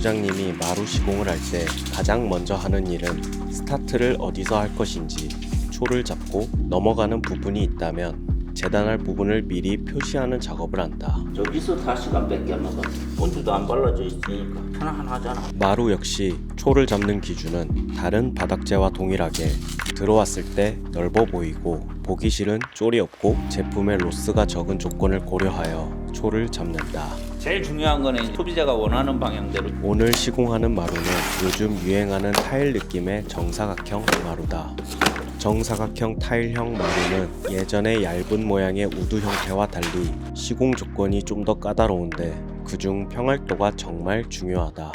부장님이 마루 시공을 할 때 가장 먼저 하는 일은 스타트를 어디서 할 것인지 초를 잡고 넘어가는 부분이 있다면 재단할 부분을 미리 표시하는 작업을 한다. 저기서 다 시간 뺏겨면 본드도 안 발라져 있으니까 편안하잖아. 마루 역시 초를 잡는 기준은 다른 바닥재와 동일하게 들어왔을 때 넓어 보이고 보기 싫은 쫄이 없고 제품의 로스가 적은 조건을 고려하여 초를 잡는다. 제일 중요한 거는 소비자가 원하는 방향대로. 오늘 시공하는 마루는 요즘 유행하는 타일 느낌의 정사각형 마루다. 정사각형 타일형 마루는 예전의 얇은 모양의 우드 형태와 달리 시공 조건이 좀 더 까다로운데 그중 평활도가 정말 중요하다.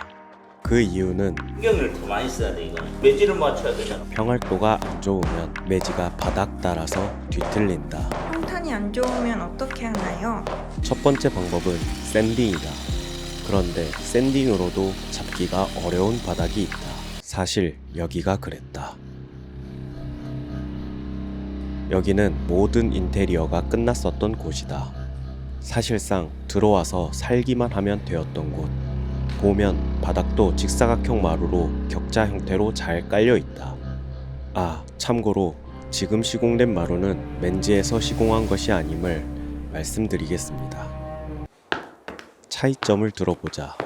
그 이유는 신경을 더 많이 써야 돼. 이거는 매질을 맞춰야 되잖아. 평활도가 안 좋으면 매지가 바닥 따라서 뒤틀린다. 평탄이 안 좋으면 어떻게 하나요? 첫 번째 방법은 샌딩이다. 그런데 샌딩으로도 잡기가 어려운 바닥이 있다. 사실 여기가 그랬다. 여기는 모든 인테리어가 끝났었던 곳이다. 사실상 들어와서 살기만 하면 되었던 곳. 보면 바닥도 직사각형 마루로 격자 형태로 잘 깔려 있다. 아, 참고로 지금 시공된 마루는 맨지에서 시공한 것이 아님을 말씀드리겠습니다. 차이점을 들어보자.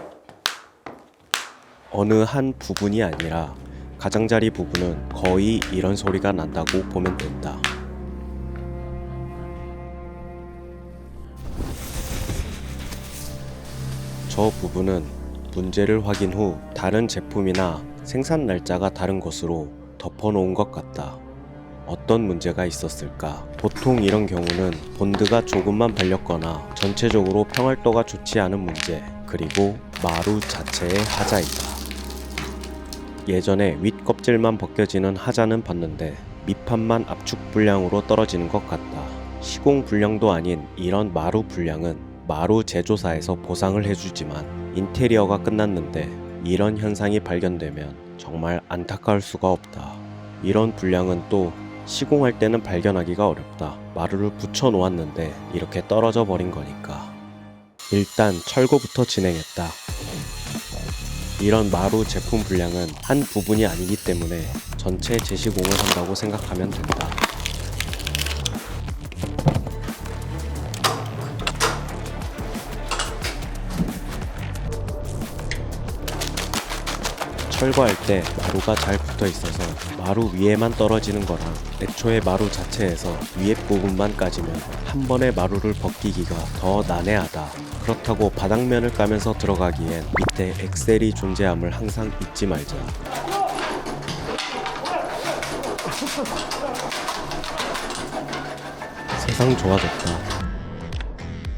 어느 한 부분이 아니라 가장자리 부분은 거의 이런 소리가 난다고 보면 된다. 저 부분은 문제를 확인 후 다른 제품이나 생산 날짜가 다른 것으로 덮어놓은 것 같다. 어떤 문제가 있었을까? 보통 이런 경우는 본드가 조금만 발렸거나 전체적으로 평활도가 좋지 않은 문제, 그리고 마루 자체의 하자이다. 예전에 윗 껍질만 벗겨지는 하자는 봤는데 밑판만 압축 불량으로 떨어지는 것 같다. 시공 불량도 아닌 이런 마루 불량은 마루 제조사에서 보상을 해주지만 인테리어가 끝났는데 이런 현상이 발견되면 정말 안타까울 수가 없다. 이런 불량은 또 시공할 때는 발견하기가 어렵다. 마루를 붙여 놓았는데 이렇게 떨어져 버린 거니까. 일단 철거부터 진행했다. 이런 마루 제품 불량은 한 부분이 아니기 때문에 전체 재시공을 한다고 생각하면 된다. 철거할 때 마루가 잘 붙어 있어서 마루 위에만 떨어지는 거랑 애초에 마루 자체에서 위에 부분만 까지면 한 번에 마루를 벗기기가 더 난해하다. 그렇다고 바닥면을 까면서 들어가기엔 밑에 엑셀이 존재함을 항상 잊지 말자. 세상 좋아졌다.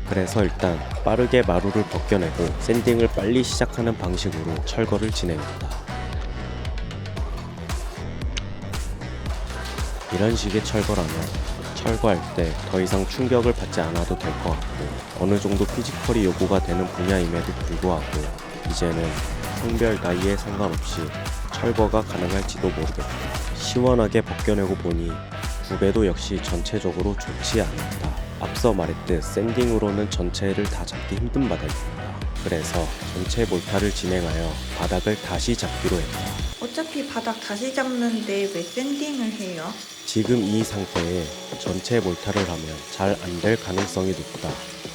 그래서 일단 빠르게 마루를 벗겨내고 샌딩을 빨리 시작하는 방식으로 철거를 진행했다. 이런 식의 철거라면 철거할 때 더 이상 충격을 받지 않아도 될 것 같고 어느 정도 피지컬이 요구가 되는 분야임에도 불구하고 이제는 성별 나이에 상관없이 철거가 가능할지도 모르겠다. 시원하게 벗겨내고 보니 구배도 역시 전체적으로 좋지 않았다. 앞서 말했듯 샌딩으로는 전체를 다 잡기 힘든 바닥입니다. 그래서 전체 몰타를 진행하여 바닥을 다시 잡기로 했다. 어차피 바닥 다시 잡는데 왜 샌딩을 해요? 지금 이 상태에 전체 몰타를 하면 잘 안 될 가능성이 높다.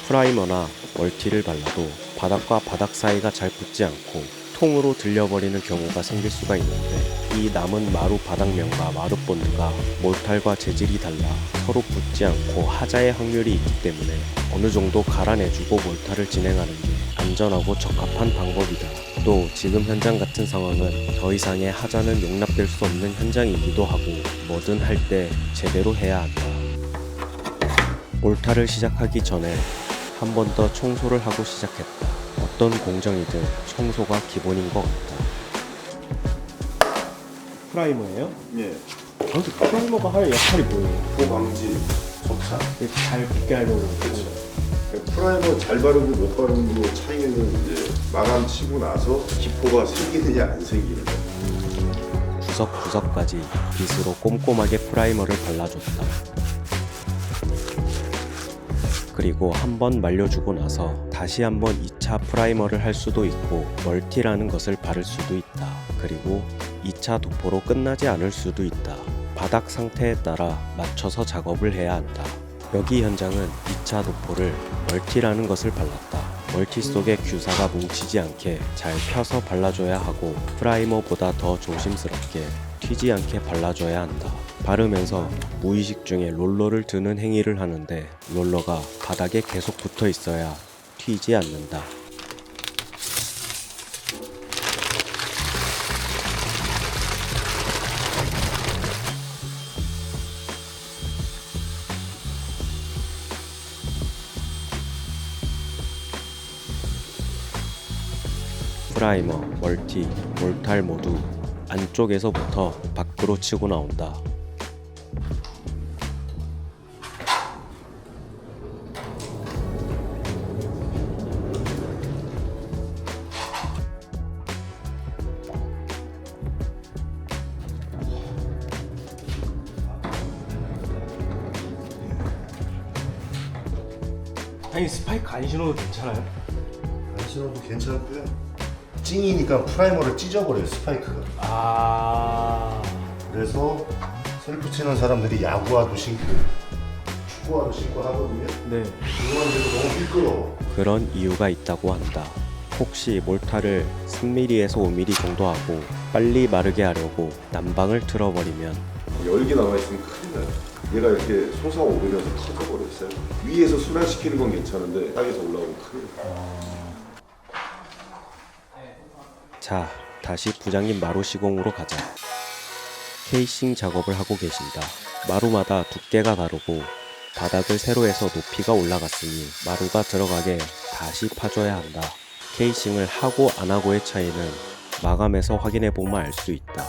프라이머나 멀티를 발라도 바닥과 바닥 사이가 잘 붙지 않고 통으로 들려버리는 경우가 생길 수가 있는데 이 남은 마루 바닥면과 마루 본드가 몰탈과 재질이 달라 서로 붙지 않고 하자의 확률이 있기 때문에 어느 정도 갈아내주고 몰타를 진행하는 게 안전하고 적합한 방법이다. 또 지금 현장 같은 상황은 더 이상의 하자는 용납될 수 없는 현장이기도 하고 뭐든 할 때 제대로 해야 한다. 몰타를 시작하기 전에 한 번 더 청소를 하고 시작했다. 어떤 공정이든 청소가 기본인 것 같다. 프라이머예요? 예, 아무튼 프라이머가 할 역할이 뭐예요? 고방지, 접착. 이렇게 잘 붙게 하려고. 그렇죠. 프라이머 잘 바르고 못 바르는 거 차이는 이제 마감 치고 나서 기포가 생기느냐 안 생기느냐. 구석구석까지 빗으로 꼼꼼하게 프라이머를 발라줬다. 그리고 한번 말려주고 나서 다시 한번 2차 프라이머를 할 수도 있고 멀티라는 것을 바를 수도 있다. 그리고 2차 도포로 끝나지 않을 수도 있다. 바닥 상태에 따라 맞춰서 작업을 해야 한다. 여기 현장은 2차 도포를 멀티라는 것을 발랐다. 멀티 속에 규사가 뭉치지 않게 잘 펴서 발라줘야 하고 프라이머보다 더 조심스럽게 튀지 않게 발라줘야 한다. 바르면서 무의식 중에 롤러를 드는 행위를 하는데 롤러가 바닥에 계속 붙어 있어야 튀지 않는다. 프라이머, 멀티, 몰탈 모두 안쪽에서부터 밖으로 치고 나온다. 아니 스파이크 안 신어도 괜찮아요? 안 신어도 괜찮고요. 찡이니까 프라이머를 찢어버려요, 스파이크가. 아 그래서 셀프 치는 사람들이 야구화도 신고 축구화도 신고 하거든요. 네. 그거한테도 너무 미끄러워. 그런 이유가 있다고 한다. 혹시 몰타를 3mm에서 5mm 정도 하고 빨리 마르게 하려고 난방을 틀어버리면 열기 남아있으면 큰일 나요. 얘가 이렇게 솟아오르면서 터져버렸어요. 위에서 순환시키는 건 괜찮은데 땅에서 올라오면 큰일 나요. 자, 다시 부장님 마루 시공으로 가자. 케이싱 작업을 하고 계신다. 마루마다 두께가 다르고 바닥을 세로 해서 높이가 올라갔으니 마루가 들어가게 다시 파줘야 한다. 케이싱을 하고 안 하고의 차이는 마감해서 확인해보면 알 수 있다.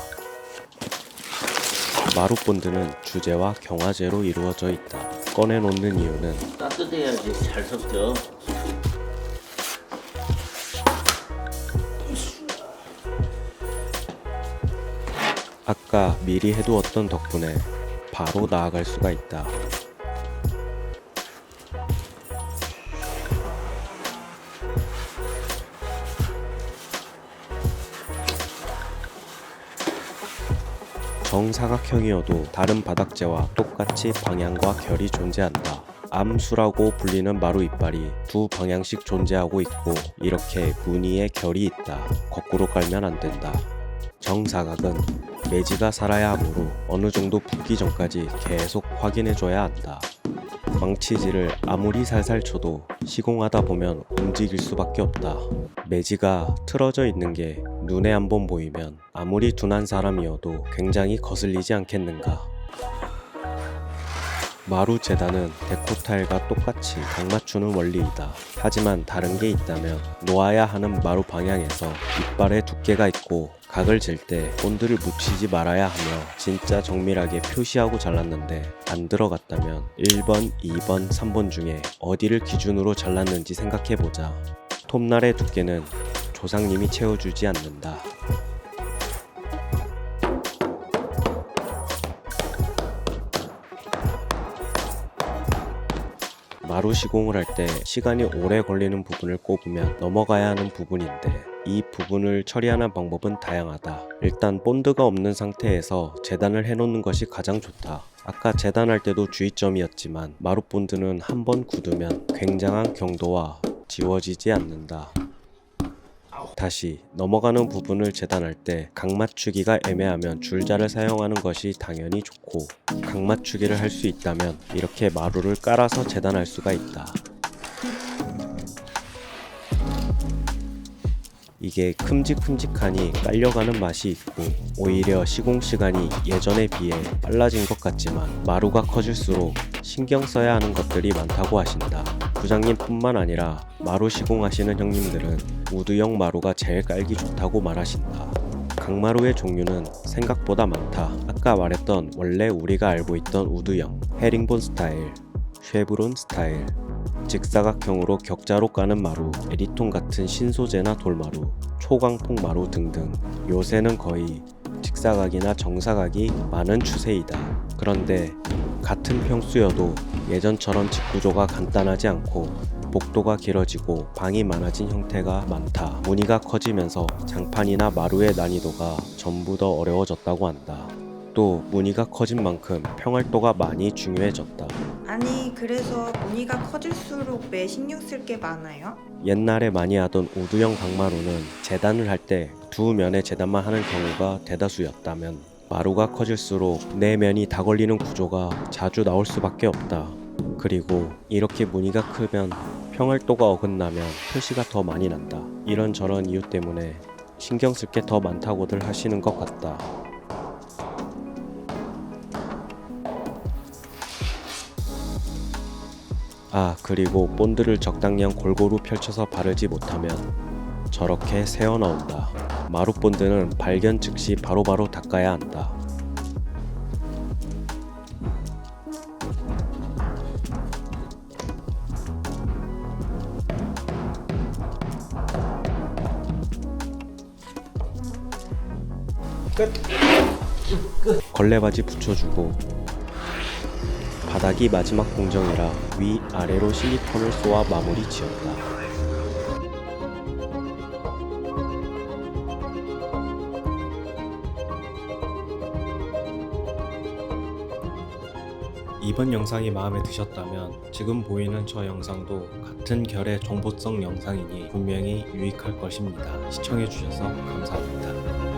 마루 본드는 주재와 경화제로 이루어져 있다. 꺼내놓는 이유는 따뜻해야지 잘 섞여. 아까 미리 해두었던 덕분에 바로 나아갈 수가 있다. 정사각형이어도 다른 바닥재와 똑같이 방향과 결이 존재한다. 암수라고 불리는 마루 이빨이 두 방향씩 존재하고 있고 이렇게 무늬의 결이 있다. 거꾸로 깔면 안 된다. 정사각은 매지가 살아야 하므로 어느 정도 붓기 전까지 계속 확인해줘야 한다. 망치질을 아무리 살살 쳐도 시공하다 보면 움직일 수밖에 없다. 매지가 틀어져 있는 게 눈에 한번 보이면 아무리 둔한 사람이어도 굉장히 거슬리지 않겠는가. 마루 재단은 데코타일과 똑같이 각 맞추는 원리이다. 하지만 다른 게 있다면 놓아야 하는 마루 방향에서 이빨의 두께가 있고 각을 잴 때 본드를 묻히지 말아야 하며 진짜 정밀하게 표시하고 잘랐는데 안 들어갔다면 1번, 2번, 3번 중에 어디를 기준으로 잘랐는지 생각해보자. 톱날의 두께는 조상님이 채워주지 않는다. 마루 시공을 할 때 시간이 오래 걸리는 부분을 꼽으면 넘어가야 하는 부분인데 이 부분을 처리하는 방법은 다양하다. 일단 본드가 없는 상태에서 재단을 해놓는 것이 가장 좋다. 아까 재단할 때도 주의점이었지만 마루 본드는 한번 굳으면 굉장한 경도와 지워지지 않는다. 다시 넘어가는 부분을 재단할 때 각 맞추기가 애매하면 줄자를 사용하는 것이 당연히 좋고 각 맞추기를 할 수 있다면 이렇게 마루를 깔아서 재단할 수가 있다. 이게 큼직큼직하니 깔려가는 맛이 있고 오히려 시공 시간이 예전에 비해 빨라진 것 같지만 마루가 커질수록 신경 써야 하는 것들이 많다고 하신다. 부장님뿐만 아니라 마루 시공하시는 형님들은 우드형 마루가 제일 깔기 좋다고 말하신다. 강마루의 종류는 생각보다 많다. 아까 말했던 원래 우리가 알고 있던 우드형, 헤링본 스타일, 쉐브론 스타일, 직사각형으로 격자로 까는 마루, 에디톤 같은 신소재나 돌마루, 초광폭 마루 등등. 요새는 거의 직사각이나 정사각이 많은 추세이다. 그런데 같은 평수여도 예전처럼 집 구조가 간단하지 않고 복도가 길어지고 방이 많아진 형태가 많다. 무늬가 커지면서 장판이나 마루의 난이도가 전부 더 어려워졌다고 한다. 또 무늬가 커진 만큼 평활도가 많이 중요해졌다. 아니 그래서 무늬가 커질수록 왜 신경 쓸 게 많아요? 옛날에 많이 하던 우두형 강마루는 재단을 할 때 두 면에 재단만 하는 경우가 대다수였다면 마루가 커질수록 네 면이 다 걸리는 구조가 자주 나올 수밖에 없다. 그리고 이렇게 무늬가 크면 평활도가 어긋나면 표시가 더 많이 난다. 이런저런 이유 때문에 신경 쓸 게 더 많다고들 하시는 것 같다. 아, 그리고 본드를 적당량 골고루 펼쳐서 바르지 못하면 저렇게 새어 나온다. 마루 본드는 발견 즉시 바로바로 닦아야 한다. 걸레바지 붙여주고 바닥이 마지막 공정이라 위아래로 실리콘을 쏘아 마무리 지었다. 이번 영상이 마음에 드셨다면 지금 보이는 저 영상도 같은 결의 정보성 영상이니 분명히 유익할 것입니다. 시청해주셔서 감사합니다.